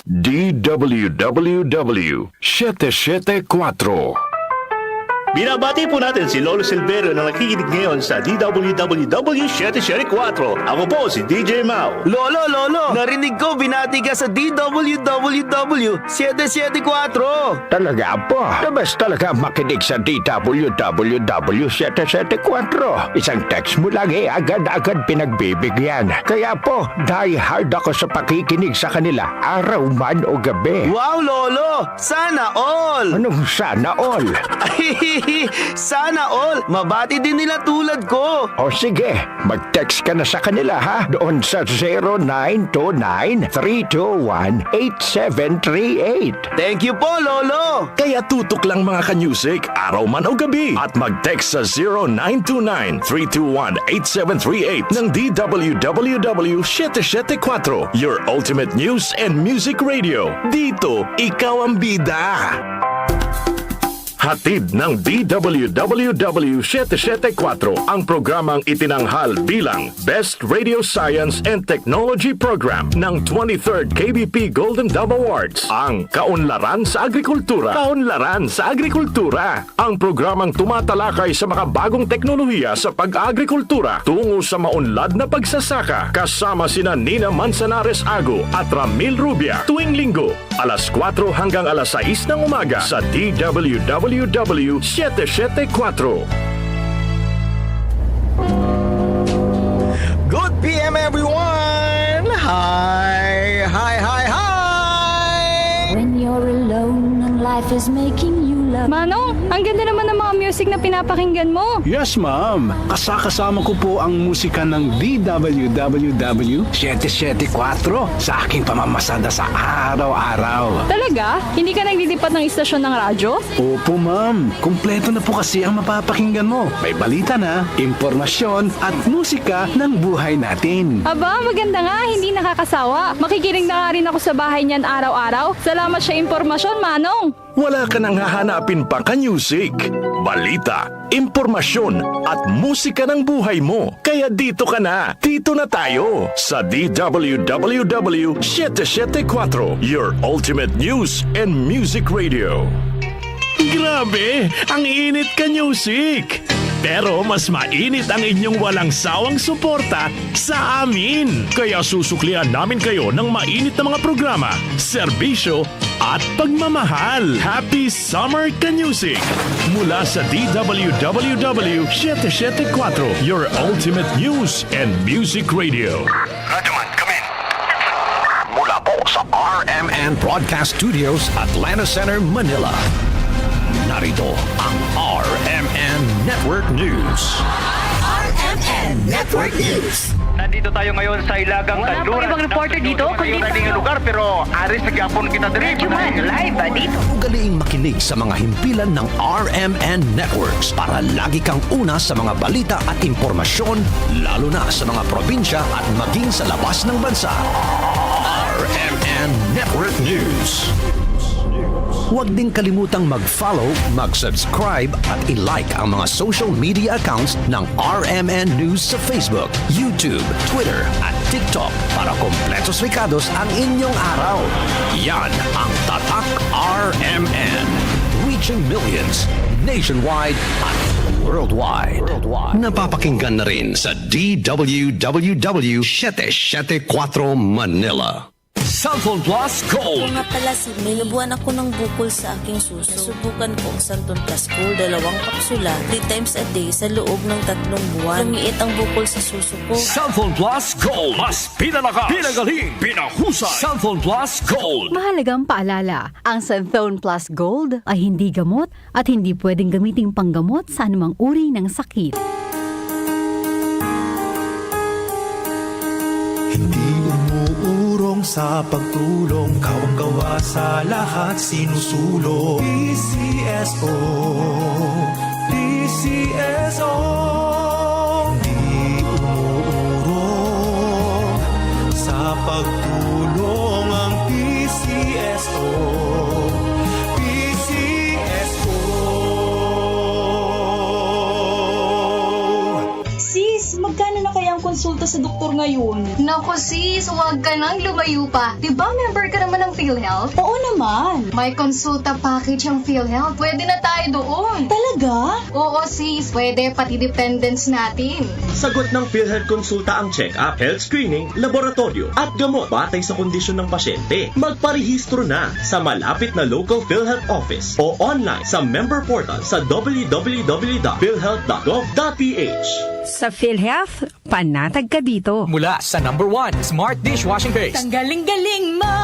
DWWW 774. Binabati po natin si Lolo Silverio na nakikinig ngayon sa DWWW 774. Ako po si DJ Mau. Lolo, narinig ko binati ka sa DWWW 774. Talaga po, nabas talaga makinig sa DWWW 774. Isang text mo lang agad-agad pinagbibigyan. Kaya po, die hard ako sa pakikinig sa kanila, araw man o gabi. Wow, Lolo! Sana all! Anong sana all? Sana all! Mabati din nila tulad ko! O sige, mag-text ka na sa kanila ha, doon sa 0929-321-8738. Thank you po, Lolo! Kaya tutok lang mga ka-music, araw man o gabi. At mag-text sa 0929-321-8738 ng DWWW 774. Your ultimate news and music radio. Dito, ikaw ang bida. Hatid ng DWWW 774 ang programang itinanghal bilang Best Radio Science and Technology Program ng 23rd KBP Golden Dove Awards. Ang Kaunlaran sa Agrikultura. Kaunlaran sa Agrikultura. Ang programang tumatalakay sa mga bagong teknolohiya sa pag-agrikultura tungo sa maunlad na pagsasaka kasama sina Nina Manzanares Ago at Ramil Rubia tuwing linggo alas 4 hanggang alas 6 ng umaga sa DWWW 774. Good PM everyone! Hi! When you're alone and life is making you love. Manong, ang ganda naman ng mga music na pinapakinggan mo. Yes, ma'am. Kasama ko po ang musika ng DWWW 774 sa aking pamamasada sa araw-araw. Talaga? Hindi ka naglilipat ng istasyon ng radyo? Opo, ma'am. Kumpleto na po kasi ang mapapakinggan mo. May balita na, impormasyon at musika ng buhay natin. Aba, maganda nga. Hindi nakakasawa. Makikinig na nga rin ako sa bahay niyan araw-araw. Salamat sa impormasyon, Manong. Wala ka nang hahanapin pa ka-music, balita, impormasyon at musika ng buhay mo. Kaya dito ka na. Dito na tayo sa DWWW 774, your ultimate news and music radio. Grabe! Ang init ka-music! Pero mas mainit ang inyong walang sawang suporta sa amin. Kaya susuklian namin kayo ng mainit na mga programa, serbisyo at pagmamahal. Happy Summer Ka-Music! Mula sa DWWW 774, your ultimate news and music radio. Radyoman, come in. Mula po sa RMN Broadcast Studios, Atlanta Center, Manila. Narito ang RMN Network News. RMN Network News. Nandito tayo ngayon sa Ilagang Wala Kanluran. pang ibang reporter dito, kundi tayo. Lugar, pero aris na gyapon kita diri. Radyoman, live dito. Ugaliing makinig sa mga himpilan ng RMN Networks para lagi kang una sa mga balita at impormasyon, lalo na sa mga probinsya at maging sa labas ng bansa. RMN Network News. Huwag din kalimutang mag-follow, mag-subscribe at i-like ang mga social media accounts ng RMN News sa Facebook, YouTube, Twitter at TikTok para kompletos rikados ang inyong araw. Yan ang Tatak RMN. Reaching millions nationwide at worldwide. Napapakinggan na rin sa DWWW 774 Manila. Cellphone Plus Gold. Kung nga pala si May, nabuhan ako ng bukol sa aking suso. Nasubukan ko ang Santon Plus Gold, 2 kapsula, 3 times a day sa loob ng 3 buwan. Lumiit ang bukol sa suso ko. Cellphone Plus Gold. Mas pinalakas, pinagaling, pinahusay. Cellphone Plus Gold. Mahalagang paalala, ang Santhone Plus Gold ay hindi gamot at hindi pwedeng gamiting panggamot sa anumang uri ng sakit. Hindi umuurong sa pagtulong, kawang-gawa sa lahat sinusulong. PCSO, PCSO. Hindi umuurong sa pagtulong ang PCSO. PCSO. Sis, magkano na kaya ang consultation pumunta sa doktor ngayon. Naku sis, huwag ka nang lumayo pa. Diba member ka naman ng PhilHealth? Oo naman. May konsulta package ang PhilHealth. Pwede na tayo doon. Talaga? Oo sis, pwede pati dependents natin. Sagot ng PhilHealth Konsulta ang check-up, health screening, laboratorio at gamot batay sa kondisyon ng pasyente. Magparehistro na sa malapit na local PhilHealth office o online sa member portal sa www.philhealth.gov.ph. Sa PhilHealth, panatag ka dito. Mula sa #1 Smart Dishwashing Paste. Tanggaling-galing mo!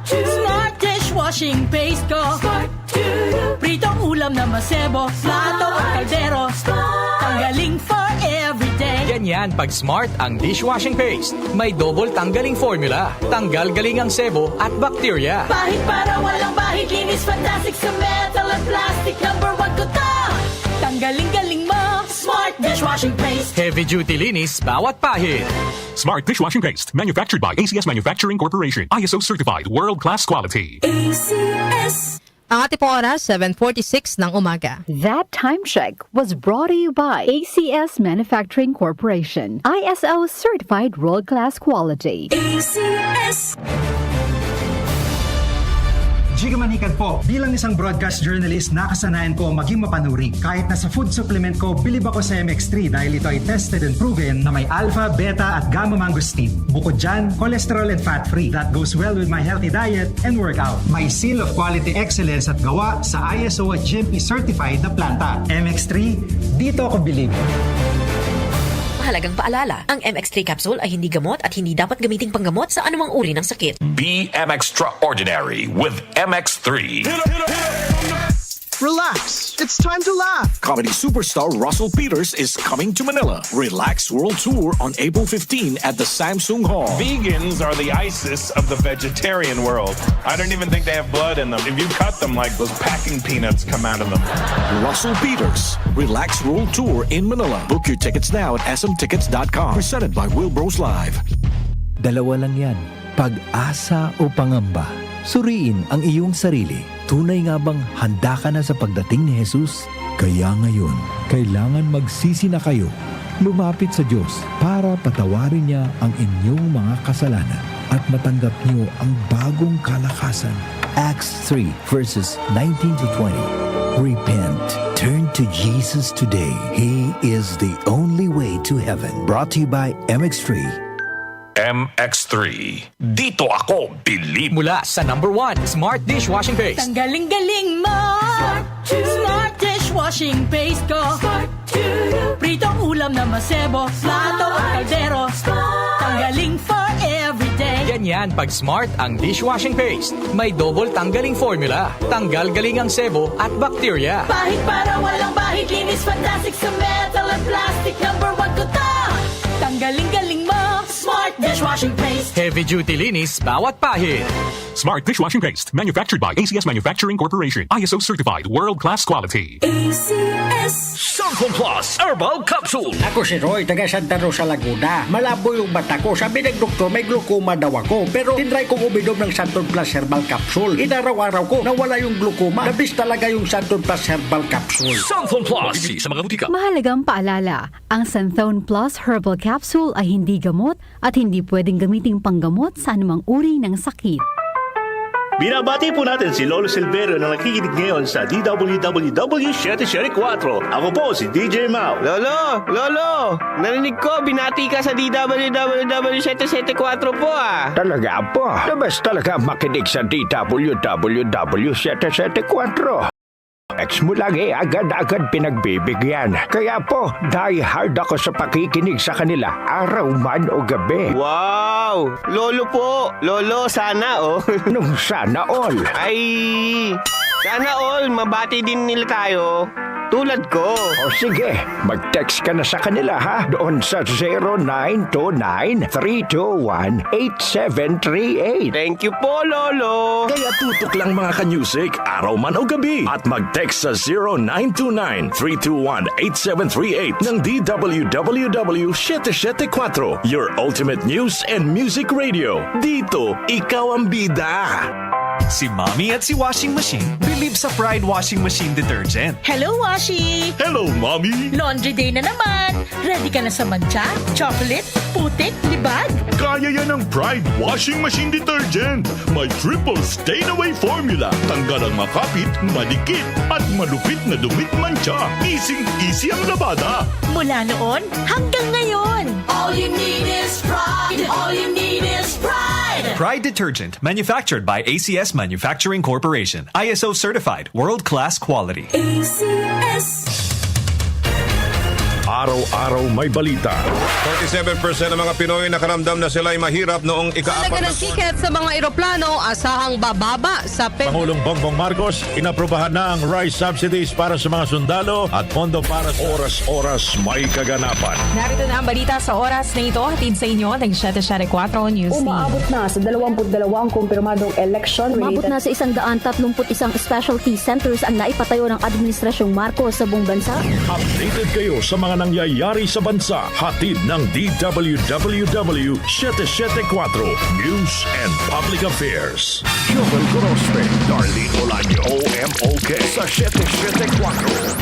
Smart dishwashing paste ko. Pritong ulam na masebo, plato at kaldero. Tanggaling for everyday. Ganyan pag Smart ang dishwashing paste. May double tanggaling formula. Tanggal galing ang sebo at bakterya. Bahid para walang bahid, linis fantastic sa metal at plastic. #1 ko to! Tanggaling-galing mo! Smart dishwashing paste. Heavy duty linis bawat pahid. Smart Dishwashing Paste, manufactured by ACS Manufacturing Corporation. ISO certified, world-class quality. ACS. Ang ating pong oras, 7:46 ng umaga. That time check was brought to you by ACS Manufacturing Corporation. ISO certified world-class quality. ACS. Giga Manikad po. Bilang isang broadcast journalist, nakasanayan ko maging mapanuri. Kahit na sa food supplement ko, bilib ako sa MX3 dahil ito ay tested and proven na may alpha, beta at gamma mangosteen. Bukod dyan, cholesterol and fat-free. That goes well with my healthy diet and workout. May seal of quality excellence at gawa sa ISO at GMP certified na planta. MX3, dito ako bilib. Mahalagang paalala, ang MX3 capsule ay hindi gamot at hindi dapat gamiting panggamot sa anumang uri ng sakit. Be extraordinary with MX3. Relax. It's time to laugh. Comedy superstar Russell Peters is coming to Manila. Relax World Tour on April 15 at the Samsung Hall. Vegans are the ISIS of the vegetarian world. I don't even think they have blood in them. If you cut them, like those packing peanuts come out of them. Russell Peters, Relax World Tour in Manila. Book your tickets now at smtickets.com. Presented by Wilbros Live. Dalawa lang yan, pag-asa o pangamba. Suriin ang iyong sarili. Tunay nga bang handa ka na sa pagdating ni Jesus? Kaya ngayon, kailangan magsisi na kayo. Lumapit sa Diyos para patawarin niya ang inyong mga kasalanan at matanggap niyo ang bagong kalakasan. Acts 3 verses 19 to 20. Repent. Turn to Jesus today. He is the only way to heaven. Brought to you by MX3. MX3. Dito ako bilib. Mula sa #1 Smart Dishwashing Paste. Tanggaling-galing mo! Smart dishwashing paste ko. Pritong ulam na masebo, plato at kaldero. Tanggaling for everyday. Ganyan pag Smart ang dishwashing paste. May double tanggaling formula. Tanggal galing ang sebo at bakterya. Bahid para walang bahid, linis fantastic sa metal at plastic. #1 ko to! Tanggaling-galing mo! Smart dishwashing paste. Heavy duty linis bawat pahid. Smart Dishwashing Paste, manufactured by ACS Manufacturing Corporation. ISO certified, world-class quality. ACS. Santon Plus Herbal Capsule. Ako si Roy, taga Santa Rosa, Laguna. Malabo yung mata ko. Sabi ng doktor, may glaucoma daw ako. Pero tinry kong uminom ng Santon Plus Herbal Capsule. Inaraw-araw ko, nawala yung glaucoma. Nabis talaga yung Santon Plus Herbal Capsule. Santon Plus. Sa mga butika. Mahalagang paalala, ang Santhone Plus Herbal Capsule ay hindi gamot at hindi pwedeng gamiting panggamot sa anumang uri ng sakit. Binabati po natin si Lolo Silverio na nakikinig ngayon sa DWWW 774. Ako po si DJ Mau. Lolo! Narinig ko, binati ka sa DWWW 774 po ah. Talaga po? Labas talaga makinig sa DWWW 774. Ex mo lang agad-agad pinagbibigyan. Kaya po, die hard ako sa pakikinig sa kanila, araw man o gabi. Wow! Lolo po! Lolo, sana Nung sana all. Ay, sana all, mabati din nila tayo. Tulad ko. O sige, mag-text ka na sa kanila ha. Doon sa 0929-321-8738. Thank you po, Lolo. Kaya tutok lang mga ka-music, araw man o gabi. At mag-text sa 0929-321-8738 ng DWWW 774. Your ultimate news and music radio. Dito, ikaw ang bida. Si Mommy at si Washing Machine believe sa Pride Washing Machine Detergent. Hello, Washi! Hello, Mommy! Laundry day na naman! Ready ka na sa mancha, chocolate, putik, libag? Kaya yan ang Pride Washing Machine Detergent. May triple stain-away formula. Tanggal ang makapit, madikit, at malupit na dumit mancha. Easy ang labada. Mula noon hanggang ngayon. All you need is pride. All you need is pride. Pride Detergent, manufactured by ACS Manufacturing Corporation. ISO certified, world-class quality. ACS. Araw-araw may balita. 47% ng mga Pinoy nakaramdam na sila'y mahirap noong ika-4 Talaga ng tiket sa mga eroplano, asahang bababa sa Pangulong Bongbong Marcos, inaprobahan na ang rice subsidies para sa mga sundalo at pondo para sa oras-oras may kaganapan. Narito na ang balita sa oras na ito, hatid sa inyo ng 774 News Team. Umaabot na sa 22 ang kumpirmadong election. Umabot na sa 131 specialty centers ang naipatayo ng Administrasyong Marcos sa buong bansa. Updated kayo sa mga nangyayari sa bansa. Hatid ng DWWW 774 News and Public Affairs. Joel Grospe, Darlene Olaño, OMOK sa 774.